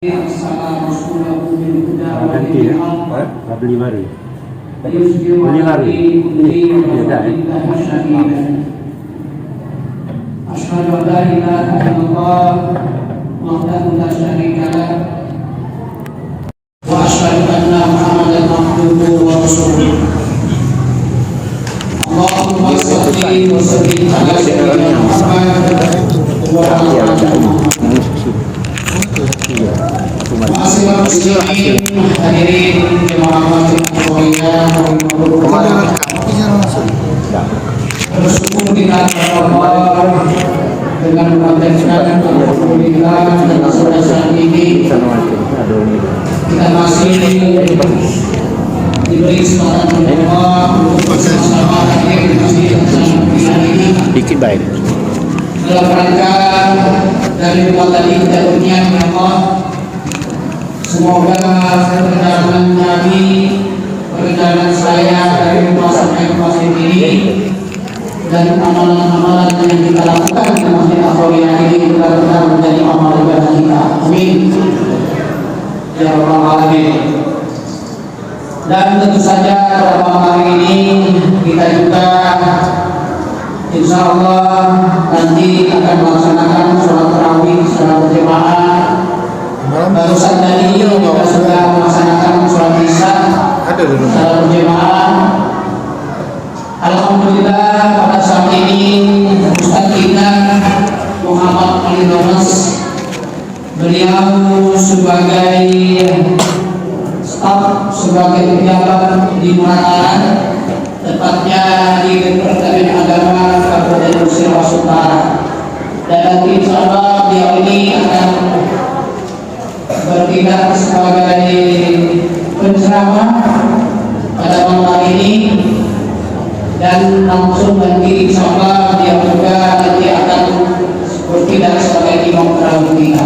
Ganti ya, beli baru. Beli baru. Beda ya. Asyhadu an la ilaha illallah wahdahu la syarika lah wa asyhadu anna Muhammadan abduhu wa rasuluh. Allahumma shalli wa sallim ala sayyidina Muhammad wa ala alihi Ma'asyiral muslimin hadirin jemaah bersyukur kita kepada Allah dengan mengucapkan alhamdulillah dan saat ini kita masih diberi kesempatan Allah untuk bersama-sama hadir di masjid Dikit baik. dalam rangka dari rumah tadi kita berniat ya Allah, semoga perjalanan kami, perjalanan saya dari rumah sampai ke masjid ini dan amalan-amalan yang kita lakukan di masjid Al-Khawiyah ini benar-benar menjadi amal ibadah kita. Amin ya rabbal alamin. Dan tentu saja pada malam hari ini kita juga insya Allah nanti akan melaksanakan sholat tarawih secara berjamaah. Barusan tadi kita sudah melaksanakan sholat isya secara berjamaah. Alhamdulillah pada saat ini Ustaz kita Muhammad Ali Donas, beliau sebagai staf, sebagai pejabat di Mataram, tepatnya di Departemen Agama Kabupaten Sirawas Utara. Dan nanti insya Allah beliau ini akan bertindak sebagai penceramah pada malam hari ini, dan langsung nanti insya Allah dia juga nanti akan bertindak sebagai imam tarawih kita.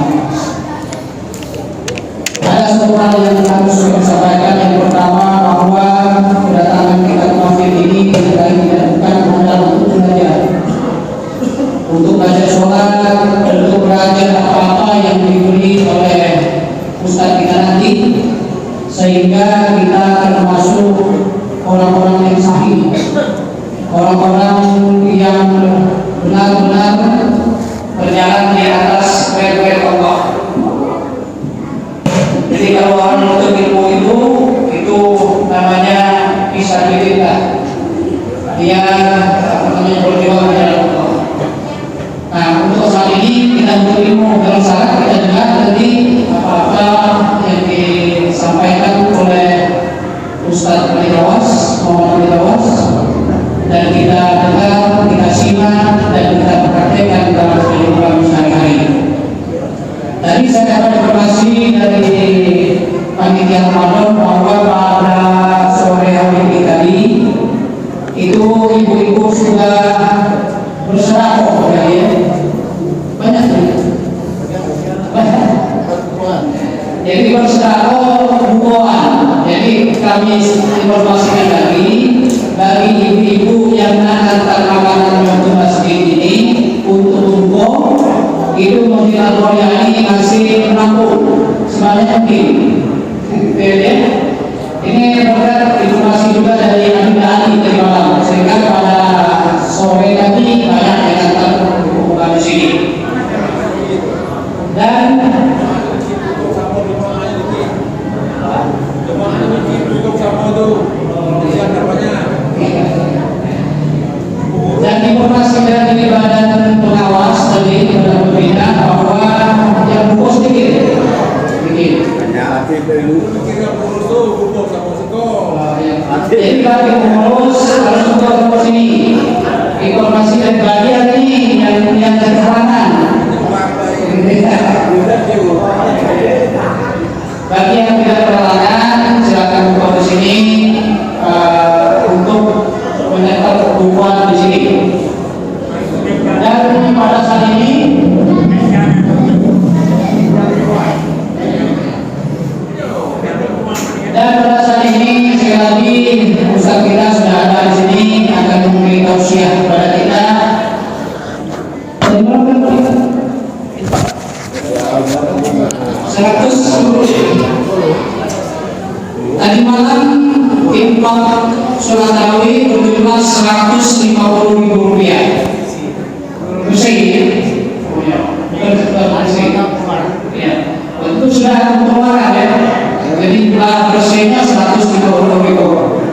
Ada satu hal yang harus saya sampaikan. Yang pertama, bahwa kedatangan kita ke masjid ini tidak bukan adalah untuk belajar, untuk belajar sholat, untuk belajar apa-apa yang diberi oleh Ustaz kita nanti, sehingga kita termasuk orang-orang yang sahih, orang-orang yang benar-benar berjalan di atas red Allah. Jadi kalau orang menuntut ilmu itu namanya fisabilillah, dia berjuang di dalam Allah. Nah, untuk saat ini kita butuh ilmu dalam syarat kita dengar tadi apa-apa yang disampaikan oleh Ustaz Ali Dawas, Muhammad Ali Dawas, dan kita dengar, kita simak, dan kita praktekkan dalam kehidupan sehari-hari. Tadi saya dapat informasi dari panitia Ramadan bahwa pada sore hari ini tadi itu ibu-ibu sudah bersedekah ya. Banyak. Jadi bersedekah bukuan. Jadi kami informasikan lagi bagi ibu-ibu yang mengantar makanan untuk masjid ini untuk buku itu Masjid Al-Khawiyah ini masih menampung sebanyak ini. Ini berkat informasi juga dari Anda dari malam, sehingga pada sore tadi banyak yang datang buku di sini. Dan informasi dari badan pengawas tadi sudah berbeda bahwa yang buku sedikit. Jadi bagi pengurus harus untuk sini. Informasi dari bagian ini yang terhalangan. Bagi yang tidak terhalangan silakan buka di sini untuk menyetor bukuan di sini. Dan pada saat ini sekali lagi Ustaz kita sudah ada di sini akan memberi tausiah kepada kita. Saya Tadi malam infak sholat tarawih berjumlah Rp150.000. Bisa ya? Itu sudah pengeluaran ya. Jadi jumlah bersihnya Rp150.000.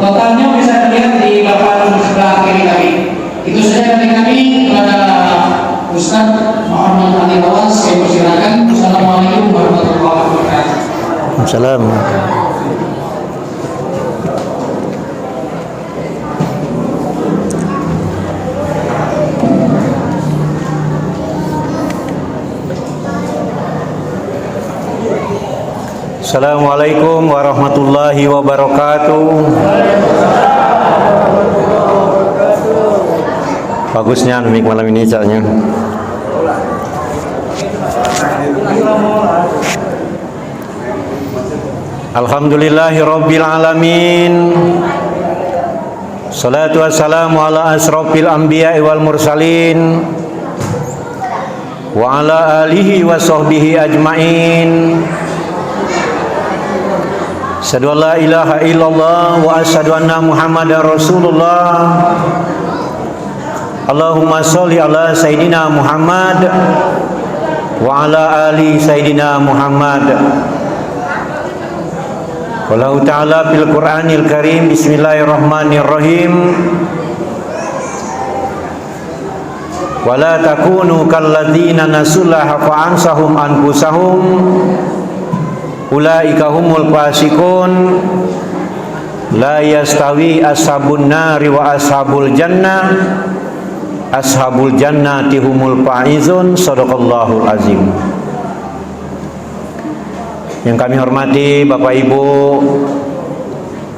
Totalnya bisa dilihat di papan sebelah kiri kami. Itu saja dari kami. Kepada Ustaz Muhammad Ali Awas, saya persilakan. Assalamualaikum warahmatullahi wabarakatuh. Assalamualaikum. Assalamualaikum warahmatullahi wabarakatuh. Bagusnya mic malam ini caranya. Alhamdulillahirabbil alamin. Salatu wassalamu ala asrofil anbiya'i wal mursalin wa ala alihi wa sahbihi ajmain. Asyhadu an la ilaha illallah wa asyhadu anna Muhammadar Rasulullah. Allahumma sholli ala sayidina Muhammad wa ala ali sayidina Muhammad. Wallahu ta'ala fil Qur'anil Karim. Bismillahirrahmanirrahim. Wala takunu kalladzina nasullaha fa ansahum anfusahum ulaika humul fasiqun. La yastawi ashabun nari wa ashabul jannah. Ashabul jannati humul faizun. Shadaqallahul azim. Yang kami hormati Bapak Ibu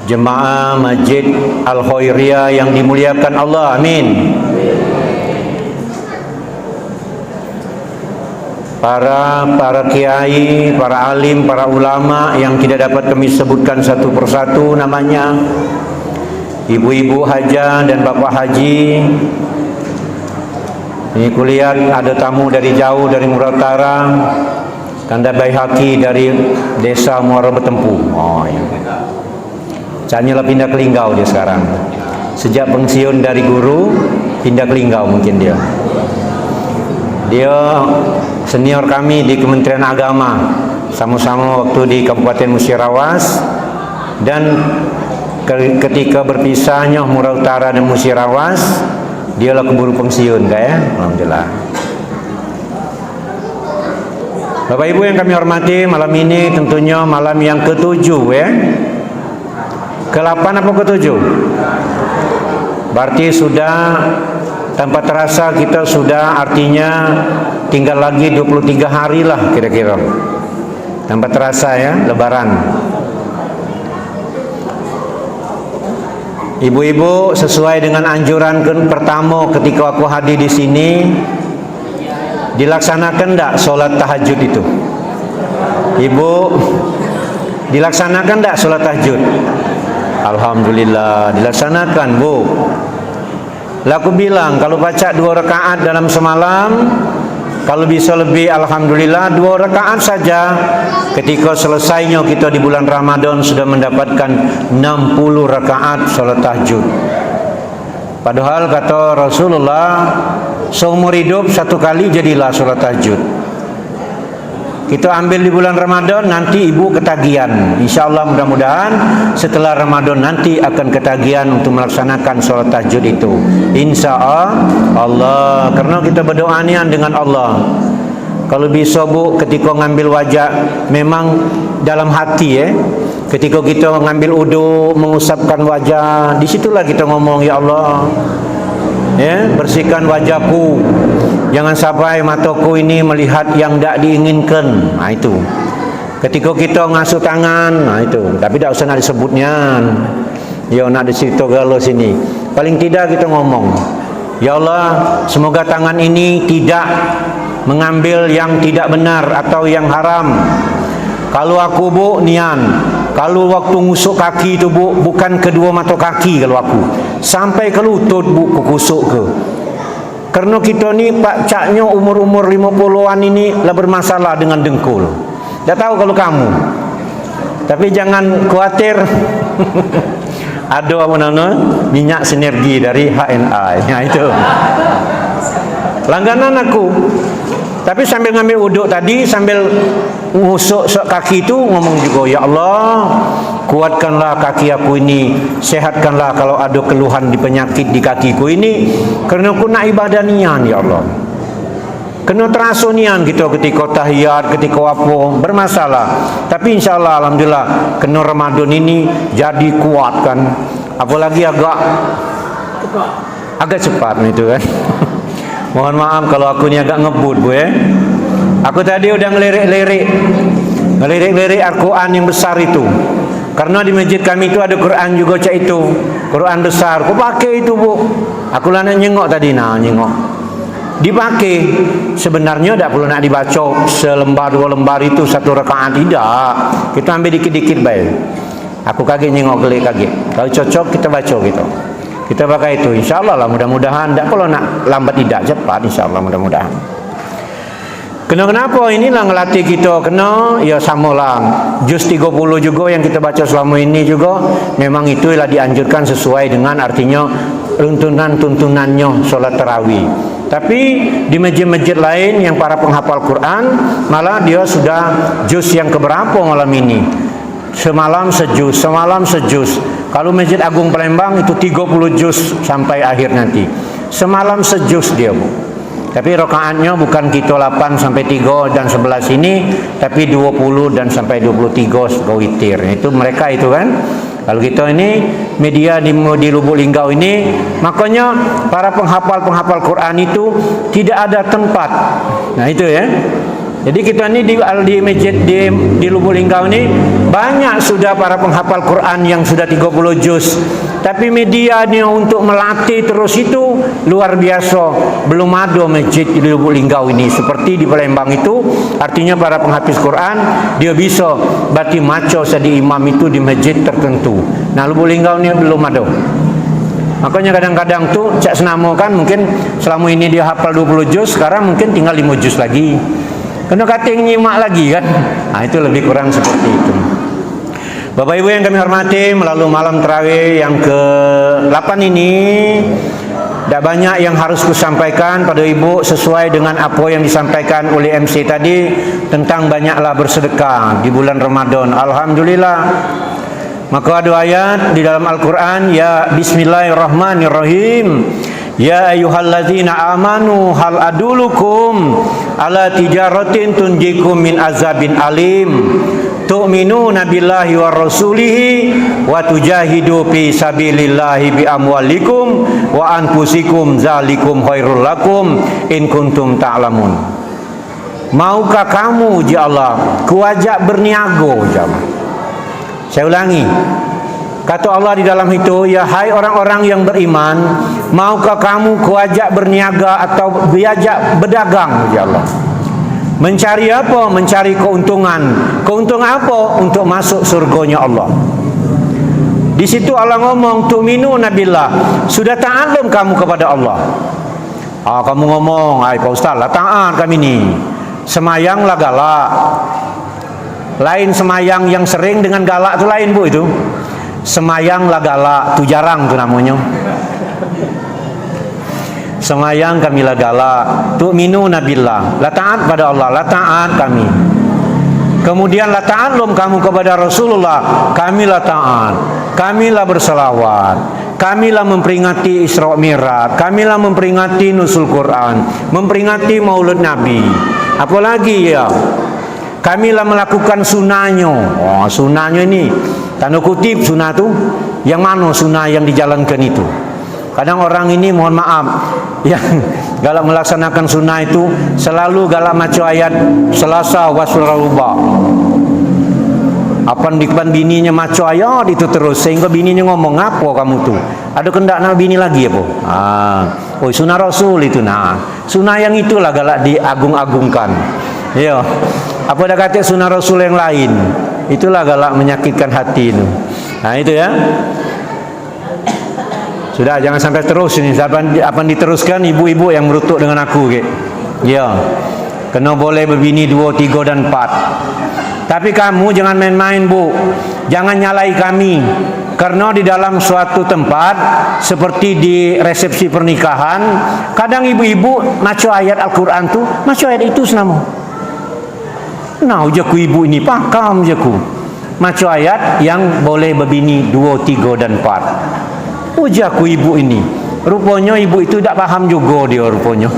jemaah Masjid Al-Khairiyah yang dimuliakan Allah, amin. Para kiai, para alim, para ulama yang tidak dapat kami sebutkan satu persatu namanya, ibu-ibu haja dan bapak haji. Ini kulihat ada tamu dari jauh dari Muara Utara, Tanda Baihaqi dari desa Muara Betempu. Oh ya. Canya lah pindah ke Linggau dia sekarang. Sejak pensiun dari guru pindah ke Linggau mungkin dia. Dia senior kami di Kementerian Agama, sama-sama waktu di Kabupaten Musirawas, dan ketika berpisahnya Muara Utara dan Musirawas, dialah keburu pensiun ya. Alhamdulillah. Bapak Ibu yang kami hormati, malam ini tentunya malam yang ke-7 ya. Ke-8 apa ke-7? Berarti sudah tanpa terasa kita sudah artinya tinggal lagi 23 hari lah kira-kira. Tanpa terasa ya, lebaran. Ibu-ibu, sesuai dengan anjuran pertama ketika aku hadir di sini, dilaksanakan enggak sholat tahajud itu? Ibu, dilaksanakan enggak sholat tahajud? Alhamdulillah, dilaksanakan Bu. Lah aku bilang kalau baca 2 rakaat dalam semalam, kalau bisa lebih alhamdulillah 2 rakaat saja. Ketika selesainya kita di bulan Ramadan sudah mendapatkan 60 rakaat salat tahajud. Padahal kata Rasulullah, seumur hidup 1 kali jadilah salat tahajud. Kita ambil di bulan Ramadan, nanti ibu ketagihan. Insya Allah mudah-mudahan setelah Ramadan nanti akan ketagihan untuk melaksanakan sholat tahajud itu. Insya Allah. Karena kita berdoa nian dengan Allah. Kalau bisa Bu, ketika ngambil wajah, memang dalam hati ya. Ketika kita ngambil wudu, mengusapkan wajah, disitulah kita ngomong, ya Allah, ya, bersihkan wajahku. Jangan sampai mataku ini melihat yang tidak diinginkan. Nah itu. Ketika kita ngasuh tangan, nah itu. Tapi tidak usah nak disebutnya. Ya nak dicerita galau sini. Paling tidak kita ngomong, ya Allah, semoga tangan ini tidak mengambil yang tidak benar atau yang haram. Kalau aku Bu nian, kalau waktu ngusuk kaki itu Bu, bukan kedua mata kaki kalau aku, sampai ke lutut Bu, kukusuk ke. Karena kita ni pak caknya umur-umur 50-an ini lah bermasalah dengan dengkul. Tak tahu kalau kamu. Tapi jangan khawatir. Ada apa namanya? Minyak sinergi dari HNI. Ya itu. Langganan aku. Tapi sambil ngambil uduk tadi, sambil ngusuk kaki itu ngomong juga, ya Allah, kuatkanlah kaki aku ini, sehatkanlah kalau ada keluhan di penyakit di kakiku ini, kerana aku nak ibadah nian, ya Allah. Kena terasa nian kita ketika tahiyat, ketika apa, bermasalah. Tapi insyaAllah, alhamdulillah, kena Ramadan ini jadi kuat kan. Apalagi agak cepat itu kan. Mohon maaf kalau aku ni agak ngebut bu ya. Aku tadi udah ngelirik-lirik Al-Quran yang besar itu. Karena di masjid kami itu ada Quran juga cak itu. Quran besar. Aku pakai itu bu. Aku lah nak nyengok tadi nyengok. Dipakai. Sebenarnya tak perlu nak dibaca selembar dua lembar itu satu rakaat, tidak. Kita ambil dikit-dikit baik. Aku kaget nyengok kaget. Kalau cocok kita baca gitu. Kita pakai itu, insyaAllah lah, mudah-mudahan. Tak kalau nak lambat tidak, cepat insyaAllah, mudah-mudahan. Kenapa inilah ngelatih kita, kena ya samalah. Juz 30 juga yang kita baca selama ini juga, memang itulah dianjurkan sesuai dengan artinya tuntunan-tuntunannya solat tarawih. Tapi di masjid-masjid lain yang para penghafal Quran, malah dia sudah juz yang keberapa malam ini. Semalam sejuz. Kalau Masjid Agung Palembang itu 30 juz sampai akhir nanti. Semalam sejuz dia bu. Tapi rakaatnya bukan kita 8 sampai 3 dan 11 ini, tapi 20 dan sampai 23 witir. Itu mereka itu kan. Kalau kita ini media di Lubuk Linggau ini, makanya para penghafal Quran itu tidak ada tempat. Nah itu ya. Jadi kita ini di masjid di Lubuk Linggau ini banyak sudah para penghafal Quran yang sudah 30 juz. Tapi medianya untuk melatih terus itu luar biasa. Belum ada masjid di Lubuk Linggau ini seperti di Palembang itu. Artinya para penghafiz Quran dia bisa bati maco jadi imam itu di masjid tertentu. Nah Lubuk Linggau ini belum ada. Makanya kadang-kadang tuh cak senamo kan mungkin selama ini dia hafal 20 juz, sekarang mungkin tinggal 5 juz lagi. Kena kating nyimak lagi kan. Nah itu lebih kurang seperti itu. Bapak Ibu yang kami hormati, melalui malam tarawih yang ke-8 ini, tidak banyak yang harus kusampaikan pada Ibu sesuai dengan apa yang disampaikan oleh MC tadi tentang banyaklah bersedekah di bulan Ramadan. Alhamdulillah. Maka ada ayat di dalam Al-Quran, ya Bismillahirrahmanirrahim. Ya ayyuhalladzina amanu hal adulukum ala tijaratin tunjikum min azabin alim tu'minuna billahi wa rasulihi wa tujahidu fi sabilillahi bi amwalikum wa anfusikum zalikum khairul lakum in kuntum ta'lamun. Maukah kamu uji Allah kuajak berniaga jamaah. Saya ulangi. Kata Allah di dalam itu, ya hai orang-orang yang beriman, maukah kamu kuajak berniaga atau diajak berdagang, ya Allah. Mencari apa? Mencari keuntungan. Keuntungan apa? Untuk masuk surganya Allah. Di situ Allah ngomong, tu'minuna billah. Sudah taat belum kamu kepada Allah? Kamu ngomong, hai Pak Ustaz, lah taat kami ni. Semayanglah galak. Lain semayang yang sering dengan galak itu lain bu itu. Semayanglah galak, tu jarang tu namanya. Semayang kami lah galak, tu'minuna billah, la taat pada Allah, la taat kami. Kemudian la taat belum kamu kepada Rasulullah, kami la taat, kami la berselawat, kami la memperingati Isra Mi'raj, kami la memperingati Nuzul Quran, memperingati Maulid Nabi. Apalagi ya, kami lah melakukan sunahnya. Sunahnya ini tanda kutip sunnah tu yang mana sunnah yang dijalankan itu. Kadang orang ini mohon maaf yang galak melaksanakan sunnah itu selalu galak maca ayat Selasa wasrauba. Apa di depan bininya maca ayat itu terus sehingga bininya ngomong apa kamu tu? Ada kendak nak bini lagi apa? Sunnah Rasul itu nah. Sunnah yang itulah galak diagung-agungkan. Ya. Apa dah kata sunnah Rasul yang lain? Itulah galak menyakitkan hati itu. Nah itu ya. Sudah jangan sampai terus ini. Apa diteruskan ibu-ibu yang merutuk dengan aku ke? Ya. Kena boleh berbini 2, 3 dan 4. Tapi kamu jangan main-main, Bu. Jangan nyalai kami. Karena di dalam suatu tempat seperti di resepsi pernikahan, kadang ibu-ibu maco ayat Al-Quran tuh, maco ayat itu senamo. Nah, ujaku ibu ini pakam ujaku. Maco ayat yang boleh berbini 2, 3 dan 4. Ujaku ibu ini. Rupanya ibu itu tak paham juga dia rupanya.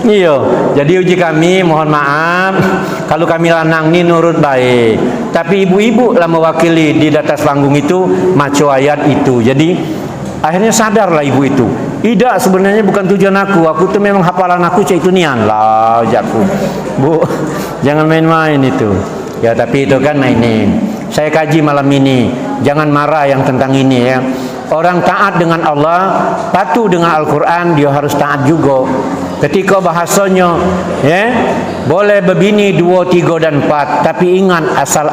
Iya, jadi uji kami mohon maaf kalau kami lanang ni nurut baik. Tapi ibu-ibu lah mewakili di atas panggung itu maco ayat itu. Jadi akhirnya sadarlah ibu itu. Tidak, sebenarnya bukan tujuan aku. Aku tuh memang hafalan aku cak itu nian lah ujakku. Bu, jangan main-main itu. Ya tapi itu kan mainin. Saya kaji malam ini. Jangan marah yang tentang ini ya. Orang taat dengan Allah, patuh dengan Al-Quran, dia harus taat juga. Ketika bahasanya ya, boleh berbini 2, 3 dan 4, tapi ingat asal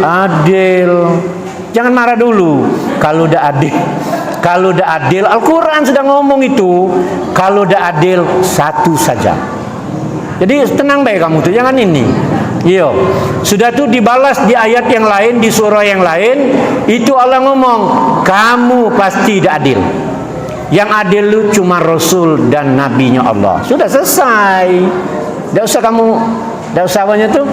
adil. Jangan marah dulu kalau dah adil. Kalau dah adil, Al-Quran sedang ngomong itu. Kalau dah adil, satu saja. Jadi tenang baik kamu tuh, jangan ini. Iya, sudah tuh dibalas di ayat yang lain, di surah yang lain. Itu Allah ngomong, kamu pasti tidak adil. Yang adil lu cuma Rasul dan Nabinya Allah. Sudah selesai. Tidak usah kamu, tidak usah awalnya tuh,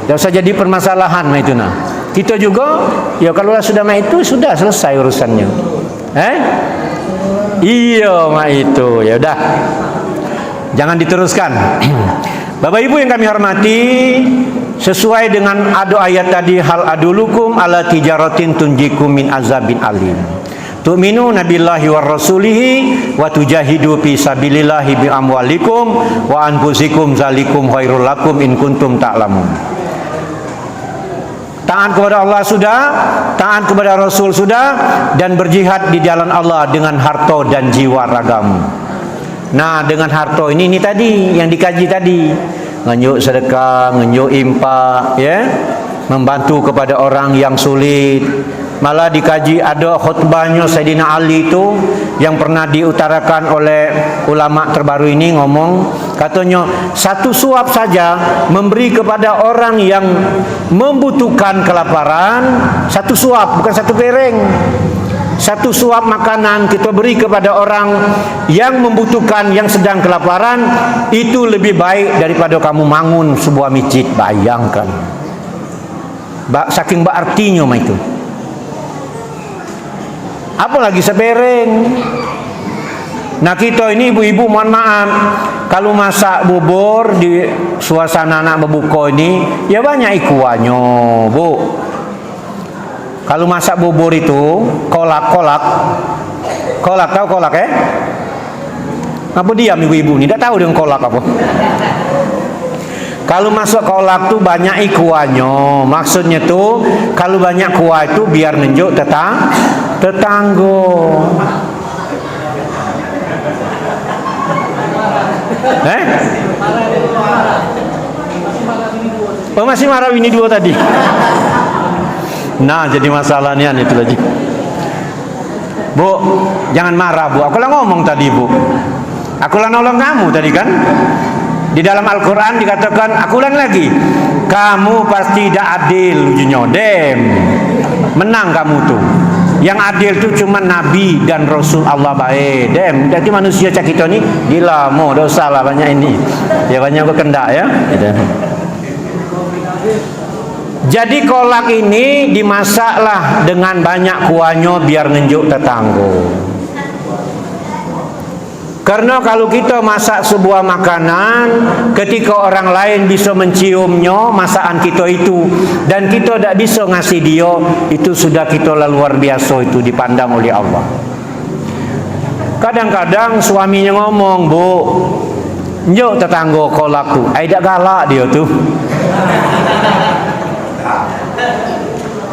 tidak usah jadi permasalahan itu nah. Kita juga, ya kalau sudah mah itu sudah selesai urusannya. Iya mah itu, ya udah. Jangan diteruskan. Bapak Ibu yang kami hormati, sesuai dengan ayat tadi, hal adulukum ala tijaratin tunjikum min azabin alim. Tu'minuna billahi wa rasulihi wa tujahidu fi sabilillahi bi amwalikum wa anfusikum zalikum khairul lakum in kuntum ta'lamun. Taat kepada Allah sudah, taat kepada Rasul sudah, dan berjihad di jalan Allah dengan harta dan jiwa ragamu. Nah, dengan harta ini tadi yang dikaji tadi, nganjuk sedekah, nganjuk infak, ya, membantu kepada orang yang sulit. Malah dikaji ada khutbahnya Sayyidina Ali itu yang pernah diutarakan oleh ulama terbaru ini ngomong, katanya satu suap saja memberi kepada orang yang membutuhkan kelaparan, satu suap bukan satu piring. Satu suap makanan kita beri kepada orang yang membutuhkan, yang sedang kelaparan, itu lebih baik daripada kamu bangun sebuah masjid. Bayangkan, saking berartinya mah itu. Apalagi sepiring. Nah kita ini ibu-ibu mohon maaf, kalau masak bubur di suasana anak berbuka ini, ya banyak ikuannya, Bu. Kalau masak bubur itu kolak, tahu kolak ya? Apa diam ibu-ibu ini? Tidak tahu dengan kolak apa? Kalau masuk kolak tuh banyak ikuannya. Maksudnya tuh kalau banyak kuah itu biar nunjuk tetangga. Oh masih marah ini dua tadi. Nah jadi masalahnya itu lagi. Bu, jangan marah Bu. Aku lah ngomong tadi Bu. Aku lah nolong kamu tadi kan. Di dalam Al-Quran dikatakan, aku ulang lagi, kamu pasti tidak adil ujungnya. Menang kamu tuh. Yang adil itu cuma Nabi dan Rasul Allah baik. Jadi manusia cak kita ni gila, mau dosa lah banyak ini. Ya banyak berkendak ya. Jadi kolak ini dimasaklah dengan banyak kuahnya biar ngenjuk tetangga. Karena kalau kita masak sebuah makanan, ketika orang lain bisa menciumnya masakan kita itu, dan kita tidak bisa ngasih dia, itu sudah kita luar biasa, itu dipandang oleh Allah. Kadang-kadang suaminya ngomong, Bu, njok tetangga kolakku, tidak galak dia tuh.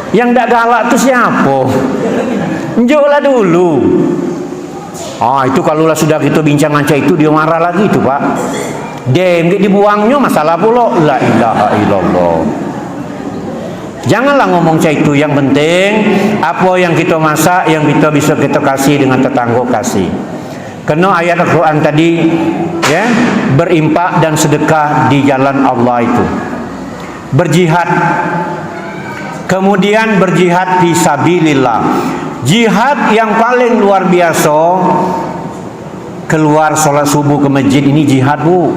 Yang tidak galak itu siapa? Njoklah dulu. Itu kalau sudah kita bincang anca itu dia marah lagi itu Pak. Dibuangnya masalah pula. La ilaha illallah. Janganlah ngomong cah itu. Yang penting apa yang kita masak, yang kita bisa kita kasih dengan tetangga kasih. Karena ayat Al-Quran tadi ya, berimpak dan sedekah di jalan Allah itu. berjihad. Kemudian berjihad fi sabilillah. Jihad yang paling luar biasa, keluar sholat subuh ke masjid, ini jihad, Bu.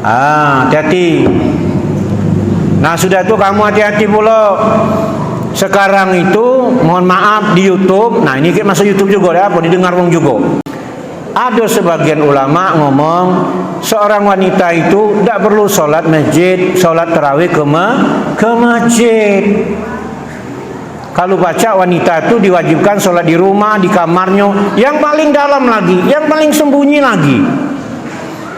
Hati-hati. Nah, sudah itu kamu hati-hati pula. Sekarang itu, mohon maaf, di YouTube, nah ini masuk YouTube juga, ya, apa didengar orang juga. Ada sebagian ulama ngomong seorang wanita itu tidak perlu sholat masjid, sholat tarawih ke masjid. Kalau baca, wanita itu diwajibkan sholat di rumah, di kamarnya, yang paling dalam lagi, yang paling sembunyi lagi.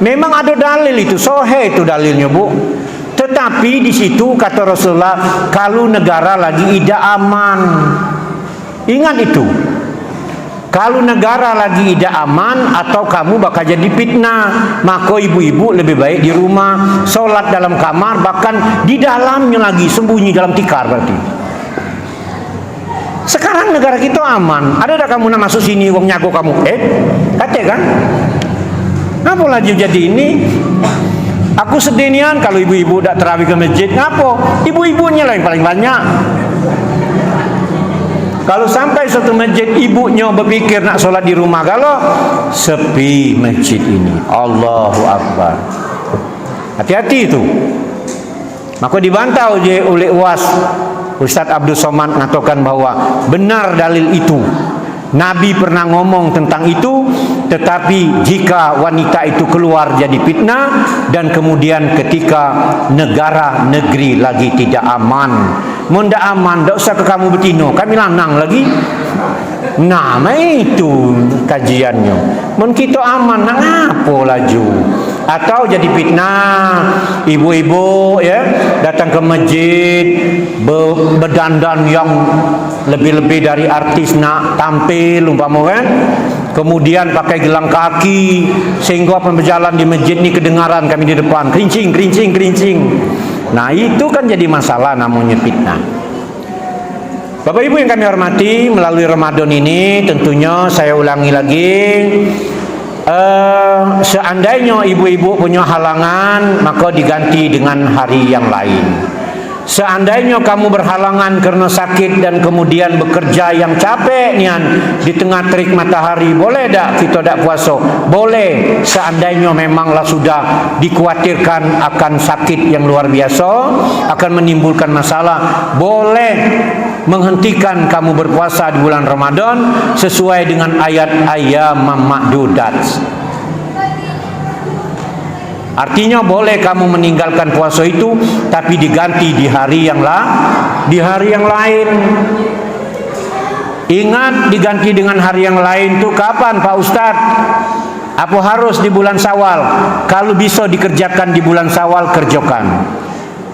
Memang ada dalil itu, sahih itu dalilnya, Bu. Tetapi di situ kata Rasulullah, kalau negara lagi tidak aman, ingat itu. Kalau negara lagi tidak aman atau kamu bakal jadi fitnah, maka ibu-ibu lebih baik di rumah, sholat dalam kamar, bahkan di dalamnya lagi, sembunyi dalam tikar berarti. Sekarang negara kita aman. Ada tak kamu nak masuk sini, wong nyago kamu? Kata kan? Ngapa lagi jadi ini? Aku sedih nian kalau ibu-ibu tak terawih ke masjid. Ngapa? Ibu-ibunya lah yang paling banyak. Kalau sampai suatu masjid ibunya berpikir nak sholat di rumah, kalau sepi masjid ini, Allahu Akbar. Hati-hati itu. Maka dibantah oleh UAS, Ustaz Abdul Somad mengatakan bahwa benar dalil itu. Nabi pernah ngomong tentang itu, tetapi jika wanita itu keluar jadi fitnah, dan kemudian ketika negara negeri lagi tidak aman, tidak aman, tidak usah ke kamu betino, kami lanang lagi. Nah, itu kajiannya. Mun kita aman, nak ngapo laju? Atau jadi fitnah, ibu-ibu ya datang ke masjid berdandan yang lebih-lebih dari artis nak tampil umpama kan, kemudian pakai gelang kaki sehingga pemberjalan di masjid ini kedengaran kami di depan kerincing. Nah, itu kan jadi masalah, namanya fitnah. Bapak Ibu yang kami hormati, melalui Ramadan ini tentunya saya ulangi lagi, seandainya ibu-ibu punya halangan, maka diganti dengan hari yang lain. Seandainya kamu berhalangan karena sakit dan kemudian bekerja yang capek nian di tengah terik matahari, boleh tak kita tak puasa? Boleh, seandainya memanglah sudah dikhawatirkan akan sakit yang luar biasa, akan menimbulkan masalah, boleh menghentikan kamu berpuasa di bulan Ramadan sesuai dengan ayat ayyamam ma'dudat. Artinya boleh kamu meninggalkan puasa itu, tapi diganti di hari yang lain. Ingat, diganti dengan hari yang lain itu kapan, Pak Ustadz? Apa harus di bulan Syawal? Kalau bisa dikerjakan di bulan Syawal, kerjakan.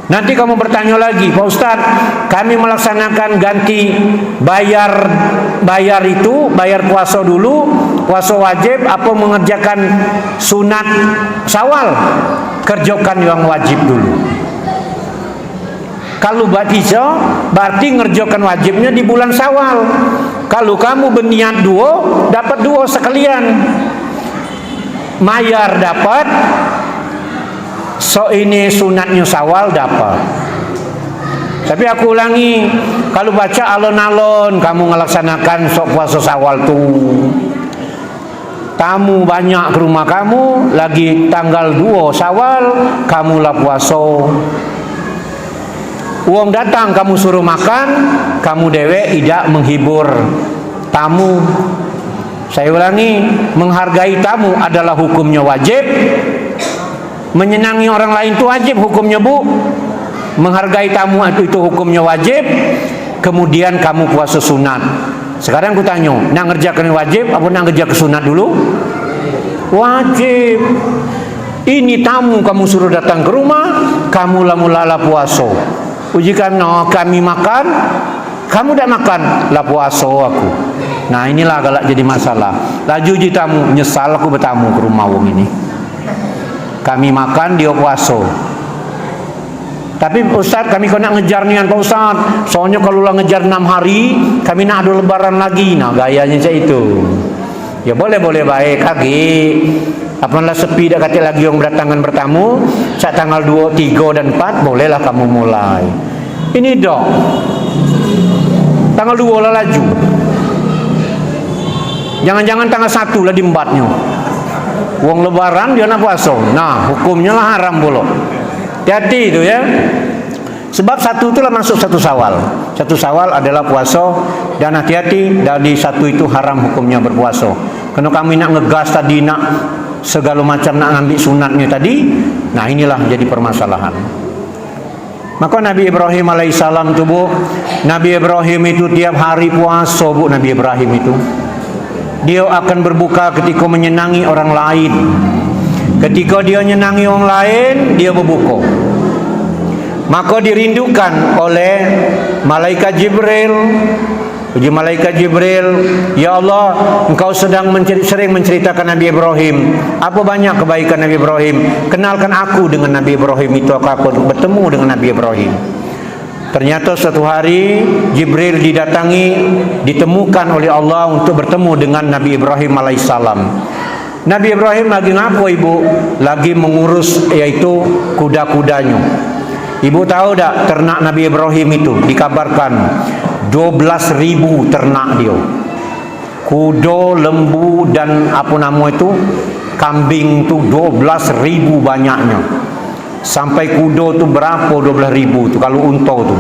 Nanti kamu bertanya lagi, Pak Ustadz, kami melaksanakan ganti bayar puasa dulu, puasa wajib, apa mengerjakan sunat Syawal? Kerjakan yang wajib dulu. Kalau bisa, berarti ngerjakan wajibnya di bulan Syawal. Kalau kamu berniat dua, dapat dua sekalian. Mayar dapat, so ini sunatnya Syawal dapat. Tapi aku ulangi, kalau baca alon-alon kamu melaksanakan sok puasa Syawal tuh, tamu banyak ke rumah kamu, lagi tanggal 2 Syawal kamu lah puasa. Uang datang kamu suruh makan, kamu dewe tidak menghibur tamu. Saya ulangi, menghargai tamu adalah hukumnya wajib. Menyenangi orang lain itu wajib hukumnya, Bu. Menghargai tamu itu hukumnya wajib. Kemudian kamu puasa sunat. Sekarang aku tanya, nak ngerjakan wajib apa nak ngerjakan sunat dulu? Wajib. Ini tamu kamu suruh datang ke rumah, kamu mula puasa. Ujikan, no, kami makan, kamu tidak makan, lah puasa aku. Nah, inilah galak jadi masalah. Laju ji tamu, nyesal aku bertamu ke rumah wong ini. Kami makan, dia puasa. Tapi Ustaz, kami kau nak ngejar nian Pak Ustaz. Soalnya kalau lah ngejar 6 hari, kami nak ada lebaran lagi. Nah, gayanya saya itu. Ya boleh baik lagi. Apalah sepi dak kata lagi yang berdatangan bertamu, sak tanggal 2, 3 dan 4 bolehlah kamu mulai. Ini dok. Tanggal 2 lah laju. Jangan-jangan tanggal 1 lah diembatnya. Wong lebaran dia nak puasa. Nah, hukumnya lah haram pula. Hati-hati itu ya. Sebab 1 itulah masuk 1 Syawal. 1 Syawal adalah puasa, dan hati-hati dari 1 itu haram hukumnya berpuasa. Kalau kami nak ngegas tadi, nak segala macam nak ngambil sunatnya tadi, nah inilah jadi permasalahan. Maka Nabi Ibrahim alaihissalam tu bu, Nabi Ibrahim itu tiap hari puasa bu. Nabi Ibrahim itu dia akan berbuka ketika menyenangi orang lain. Ketika dia menyenangi orang lain, dia berbuka. Maka dirindukan oleh malaikat Jibril. Uji malaikat Jibril, ya Allah, engkau sedang sering menceritakan Nabi Ibrahim. Apa banyak kebaikan Nabi Ibrahim? Kenalkan aku dengan Nabi Ibrahim itu. Aku bertemu dengan Nabi Ibrahim. Ternyata suatu hari Jibril ditemukan oleh Allah untuk bertemu dengan Nabi Ibrahim alaihissalam. Nabi Ibrahim lagi ngapa ibu? Lagi mengurus yaitu kuda-kudanya. Ibu tahu tak ternak Nabi Ibrahim itu dikabarkan 12.000 ternak dia. Kuda, lembu dan apa nama itu kambing tu 12.000 banyaknya. Sampai kuda tu berapa 12.000 tu kalau unta tu.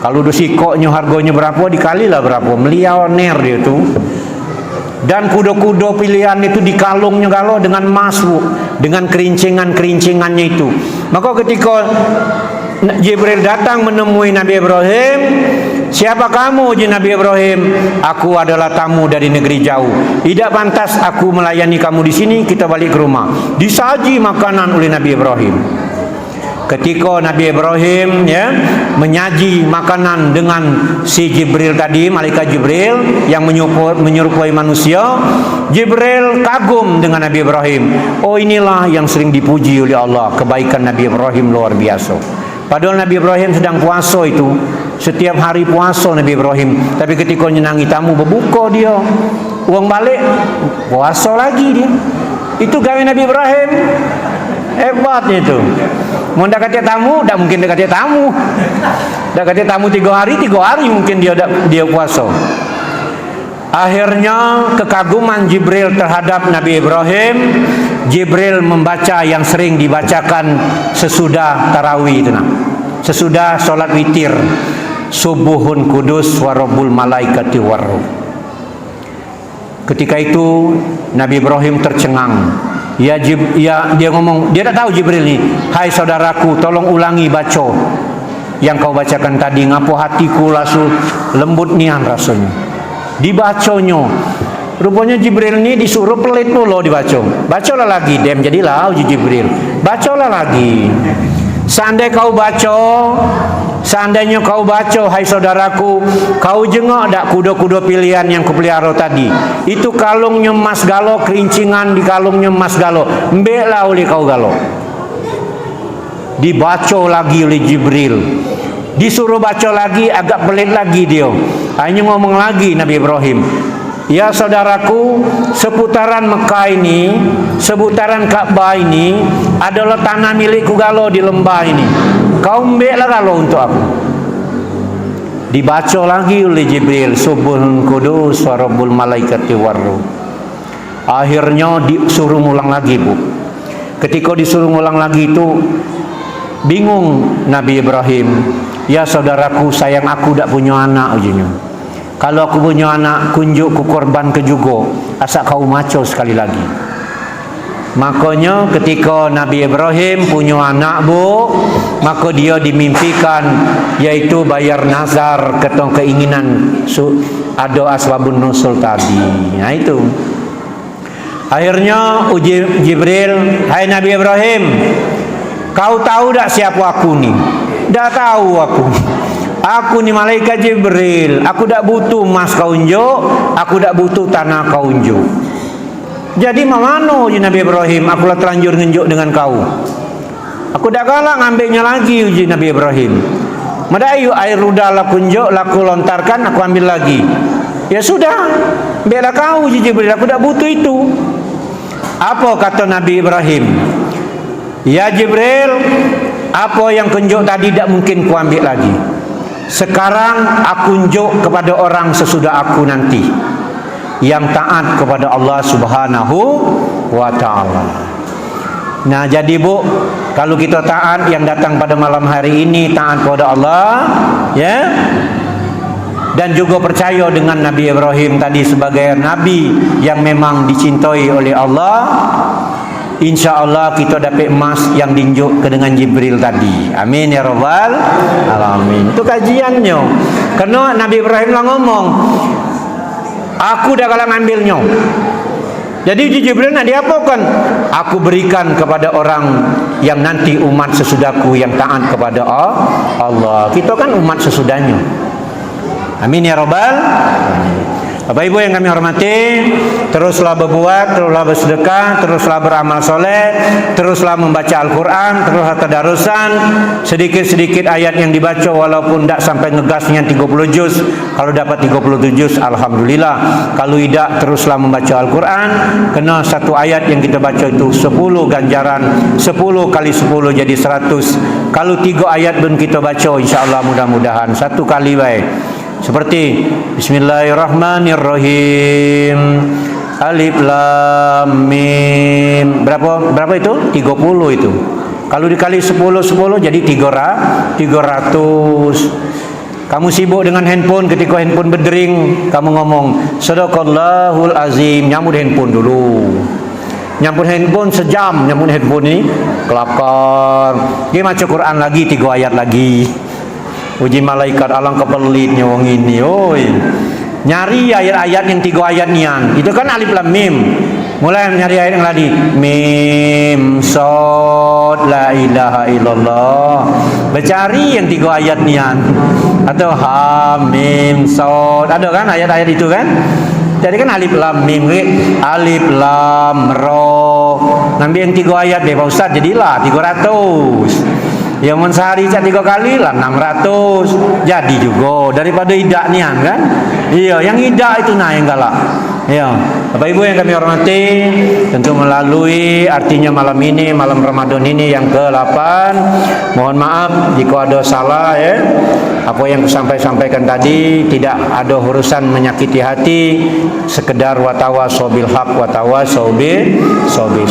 Kalau sikoknya harganya berapa dikalilah berapa, miliarner dia tu. Dan kuda-kuda pilihan itu dikalungnya kalau dengan emas bu, dengan kerincingannya itu. Maka ketika Jibril datang menemui Nabi Ibrahim, siapa kamu je Nabi Ibrahim? Aku adalah tamu dari negeri jauh. Tidak pantas aku melayani kamu di sini, kita balik ke rumah. Disaji makanan oleh Nabi Ibrahim. Ketika Nabi Ibrahim ya menyaji makanan dengan si Jibril tadi, malaikat Jibril yang menyerupai manusia, Jibril kagum dengan Nabi Ibrahim. Oh, inilah yang sering dipuji oleh Allah, kebaikan Nabi Ibrahim luar biasa. Padahal Nabi Ibrahim sedang puasa itu. Setiap hari puasa Nabi Ibrahim. Tapi ketika nyenangi tamu berbuka dia. Uang balik puasa lagi dia. Itu gawe Nabi Ibrahim. Hebat itu. Mau dak kata tamu, dak mungkin dak kata tamu. Dak kata tamu 3 hari mungkin dia puasa. Akhirnya kekaguman Jibril terhadap Nabi Ibrahim, Jibril membaca yang sering dibacakan sesudah tarawih itu nah. Sesudah solat witir, subuhun kudus wa rabbul malaikati warruh. Ketika itu Nabi Ibrahim tercengang. Ya dia ngomong, dia tak tahu Jibril ni. Hai saudaraku, tolong ulangi baca yang kau bacakan tadi. Ngapo hatiku langsung lembut nian rasanya. Dibacanya. Rupanya Jibril ni disuruh pelit dulu dibaca. Bacalah lagi, dem jadilah uji Jibril. Bacalah lagi. Seandainya kau baca, hai saudaraku, kau jengok tak kuda-kuda pilihan yang kupelihara tadi. Itu kalungnya emas galo, kerincingan di kalungnya emas galo. Mbeklah oleh kau galo. Dibaca lagi oleh Jibril. Disuruh baca lagi, agak pelit lagi dia. Hanya ngomong lagi Nabi Ibrahim. Ya saudaraku, seputaran Mekah ini, seputaran Ka'bah ini adalah tanah milikku galo di lembah ini. Kau ambillah galo untuk aku. Dibaca lagi oleh Jibril, Subuhun kudus wa rabbul malaikati warruh. Akhirnya disuruh ngulang lagi bu. Ketika disuruh ngulang lagi itu, bingung Nabi Ibrahim. Ya saudaraku, sayang aku tak punya anak ujinya. Kalau aku punya anak, kunjuk ku korban ke juga. Asal kau maco sekali lagi. Makanya ketika Nabi Ibrahim punya anak bu, maka dia dimimpikan yaitu bayar nazar ketong keinginan ada asbabun nusul tadi. Nah itu. Akhirnya uji Jibril, hai Nabi Ibrahim, kau tahu tak siapa aku ni? Tak tahu aku. Aku ni malaikat Jibril. Aku tak butuh emas kau unjuk, aku tak butuh tanah kau unjuk. Jadi mana uji Nabi Ibrahim, aku lah terlanjur ngenjuk dengan kau. Aku tak kalah ngambilnya lagi uji Nabi Ibrahim. Madayu air rudal lah kunjuk, lah aku lontarkan, aku ambil lagi. Ya sudah, biarlah kau Jibril, aku tak butuh itu. Apa kata Nabi Ibrahim? Ya Jibril, apa yang kunjuk tadi tak mungkin ku ambil lagi. Sekarang aku unjuk kepada orang sesudah aku nanti yang taat kepada Allah Subhanahu wa ta'ala. Nah jadi Bu, kalau kita taat yang datang pada malam hari ini taat kepada Allah, ya, dan juga percaya dengan Nabi Ibrahim tadi sebagai nabi yang memang dicintai oleh Allah, InsyaAllah kita dapat emas yang diunjuk ke dengan Jibril tadi. Amin ya rabbal alamin. Itu kajiannya. Karena Nabi Ibrahim lah ngomong, aku dah kalah ngambilnya. Jadi Jibril nak diapakan? Aku berikan kepada orang yang nanti umat sesudahku yang taat kepada Allah. Kita kan umat sesudahnya. Amin ya rabbal alamin. Bapak Ibu yang kami hormati, teruslah berbuat, teruslah bersedekah, teruslah beramal soleh, teruslah membaca Al-Quran, teruslah tadarusan. Sedikit-sedikit ayat yang dibaca walaupun tidak sampai ngegas dengan 30 juz. Kalau dapat 30 juz, Alhamdulillah. Kalau tidak, teruslah membaca Al-Quran. Kena satu ayat yang kita baca itu 10 ganjaran, 10 kali 10 jadi 100. Kalau 3 ayat pun kita baca, insyaAllah mudah-mudahan 1 kali baik. Seperti Bismillahirrahmanirrahim, Alif Lam Mim. Berapa itu? 30 itu. Kalau dikali 10 jadi 300. Kamu sibuk dengan handphone, ketika handphone berdering, kamu ngomong Sadaqallahul Azim, nyambut handphone dulu. Nyambut handphone sejam, nyambut handphone ini kelakar. Dia baca Quran lagi 3 ayat lagi. Uji malaikat alang kepelitnya wong ini, oi. Nyari ayat-ayat yang 3 ayat nian. Itu kan alif lam mim. Mulai nyari ayat yang tadi. Mim sod la ilaha illallah. Bercari yang 3 ayat nian. Atau ha mim sod. Ada kan ayat-ayat itu kan? Jadi kan alif lam mim, alif lam ro. Ngambil yang 3 ayat deh Pak Ustaz, jadilah 300. Yang mensehari 3 kali lah 600. Jadi juga daripada idak nian kan? Iya, yang idak itu nah yang galak. Ya, Bapak Ibu yang kami hormati, tentu melalui artinya malam ini, malam Ramadan ini yang ke-8, mohon maaf jika ada salah ya. Apa yang sampaikan tadi tidak ada urusan menyakiti hati, sekedar watawasau bil haq watawasau bis sabr.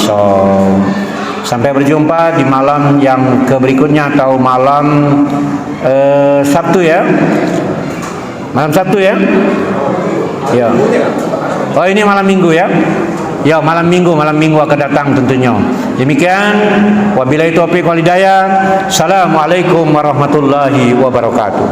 Sampai berjumpa di malam yang berikutnya atau malam Sabtu ya. Malam Sabtu ya. Ya. Oh ini malam Minggu ya. Ya malam Minggu akan datang tentunya. Demikian wabillahi taufiq wal hidayah. Assalamualaikum warahmatullahi wabarakatuh.